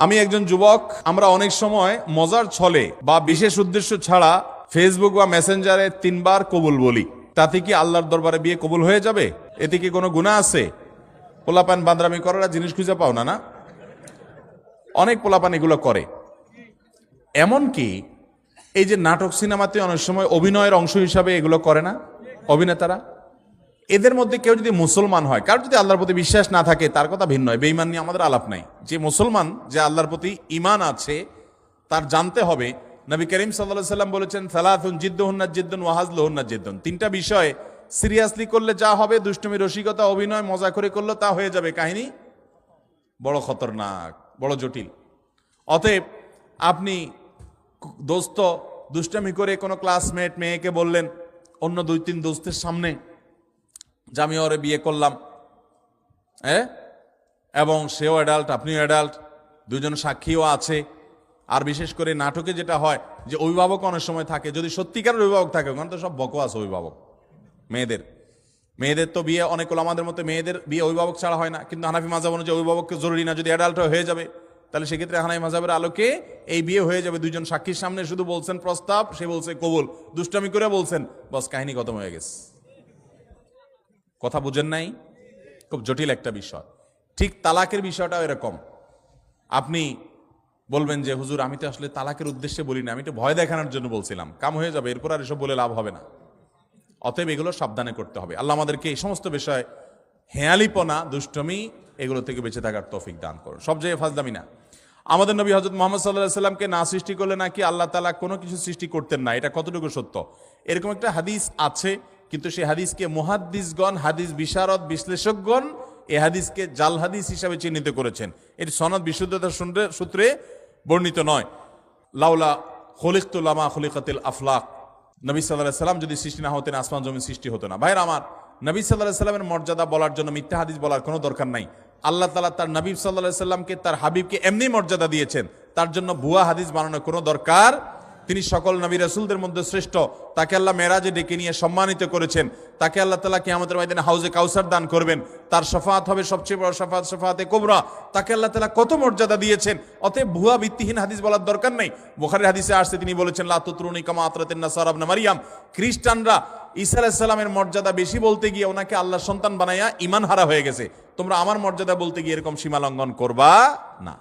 আমি একজন যুবক, আমরা অনেক সময় মজার ছলে বা বিশেষ উদ্দেশ্য ছাড়া ফেসবুক বা মেসেঞ্জারে 3 বার কবুল বলি। তাতে কি আল্লাহর দরবারে বিয়ে কবুল হয়ে যাবে? এতে কি কোনো গুনাহ আছে? পোলাপান বান্দরামি করার জিনিস খুঁজে পাও না? অনেক পোলাপান এগুলো করে। এমনকি এই যে নাটক সিনেমাতে অনেক সময় অভিনয়ের অংশ হিসাবে এগুলো করে না অভিনেতারা? এদের মধ্যে কেউ যদি মুসলমান হয়, কারোর যদি আল্লাহর প্রতি বিশ্বাস না থাকে তার কথা ভিন্ন হয়, বেঈমান নিয়ে আমাদের আলাপ নাই। যে মুসলমান, যে আল্লাহর প্রতি ঈমান আছে, তার জানতে হবে নবী করিম সাল্লাল্লাহু আলাইহি সাল্লাম বলেছেন, সালাতুন জিদ্দুহুন্না জিদ্দুন ওয়া হাজলুহুন্না জিদ্দুন। 3টা বিষয় সিরিয়াসলি করলে যা হবে, দুষ্টুমি, রসিকতা, অভিনয়, মজা করে করলে তা হয়ে যাবে কাহিনী বড় খতরনাক, বড় জটিল। অতএব আপনি দোস্ত দুষ্টামি করে কোনো ক্লাসমেট মেয়েকে বললেন অন্য 2-3 দোস্তের সামনে যে আমি ওরে বিয়ে করলাম, এবং সেও অ্যাডাল্ট, আপনিও অ্যাডাল্ট, দুজন সাক্ষীও আছে। আর বিশেষ করে নাটকে যেটা হয় যে অভিভাবক অনেক সময় থাকে, যদি সত্যিকার অভিভাবক থাকে, ওখানে তো সব বকওয়াস অভিভাবক। মেয়েদের তো বিয়ে অনেক ওলামাদের মতে মেয়েদের বিয়ে অভিভাবক ছাড়া হয় না, কিন্তু হানাফি মাযহাব অনুযায়ী অভিভাবককে জরুরি না, যদি অ্যাডাল্ট হয়ে যাবে তাহলে সেক্ষেত্রে হানাফি মাযহাবের আলোকে এই বিয়ে হয়ে যাবে। 2জন সাক্ষীর সামনে শুধু বলছেন প্রস্তাব, সে বলছে কবুল, দুষ্টামি করে বলছেন, বস কাহিনী খতম হয়ে গেছে। কথা বুঝেন নাই? খুব জটিল একটা বিষয়। ঠিক তালাকের বিষয়টাও এরকম। আপনি বলবেন যে হুজুর আমি তো আসলে তালাকের উদ্দেশ্যে বলি না, আমি তো ভয় দেখানোর জন্য বলছিলাম, কাম হয়ে যাবে, এরপর আর এসব বলে লাভ হবে না। অতএব এগুলো সাবধানে করতে হবে। আল্লাহ আমাদেরকে এই সমস্ত বিষয়, হেয়ালিপনা, দুষ্টমি, এগুলো থেকে বেঁচে থাকার তৌফিক দান করুন। সব জায়গায় ফাজলামি না। আমাদের নবী হযরত মুহাম্মদ সাল্লাল্লাহু আলাইহি সাল্লামকে না সৃষ্টি করলে নাকি আল্লাহ তাআলা কোনো কিছু সৃষ্টি করতেন না। এটা কতটুকু সত্য? এরকম একটা হাদিস আছে, কিন্তু সেই হাদিসকে মুহাদ্দিসগণ, হাদিস বিশারদ, বিশ্লেষকগণ এই হাদিসকে জাল হাদিস হিসাবে চিহ্নিত করেছেন। এর সনদ বিশুদ্ধতার সূত্রে বর্ণিত নয়। লাউলা খুলিকতু লামা খুলিকাতিল আফলাক, নবী সাল্লাল্লাহু আলাইহি সাল্লাম যদি সৃষ্টি না হতেন আসমান জমিন সৃষ্টি হতো না। ভাইরা আমার, নবী সাল্লাল্লাহু আলাইহি সাল্লামের মর্যাদা বলার জন্য মিথ্যা হাদিস বলার কোনো দরকার নাই। আল্লাহ তাআলা তার নবী সাল্লাল্লাহু আলাইহি সাল্লামকে, তার হাবিবকে এমনি মর্যাদা দিয়েছেন, তার জন্য ভুয়া হাদিস বানানোর কোনো দরকার। তিনি সকল নবী রাসূলদের মধ্যে শ্রেষ্ঠ, তাকে আল্লাহ মেরাজে ডেকে নিয়ে সম্মানিত করেছেন, তাকে আল্লাহ তাআলা কিয়ামতের ময়দানে হাউজে কাউসার দান করবেন, তার শাফাআত হবে সবচেয়ে বড় শাফাআত, শাফাআতে কুবরা। তাকে আল্লাহ তাআলা কত মর্যাদা দিয়েছেন। অতএব ভুয়া ভিত্তিহীন হাদিস বলার দরকার নেই। বুখারীর হাদিসে আসছে, তিনি বলেছেন লা তুতরুনি কামা আতরাতিন নাসারা ইবনে মারইয়াম। খ্রিস্টানরা ঈসা আলাইহিস সালামের মর্যাদা বেশি বলতে গিয়ে ওনাকে আল্লাহর সন্তান বানায়া ঈমান হারা হয়ে গেছে। তোমরা আমার মর্যাদা বলতে গিয়ে এরকম সীমা লঙ্ঘন করবা না।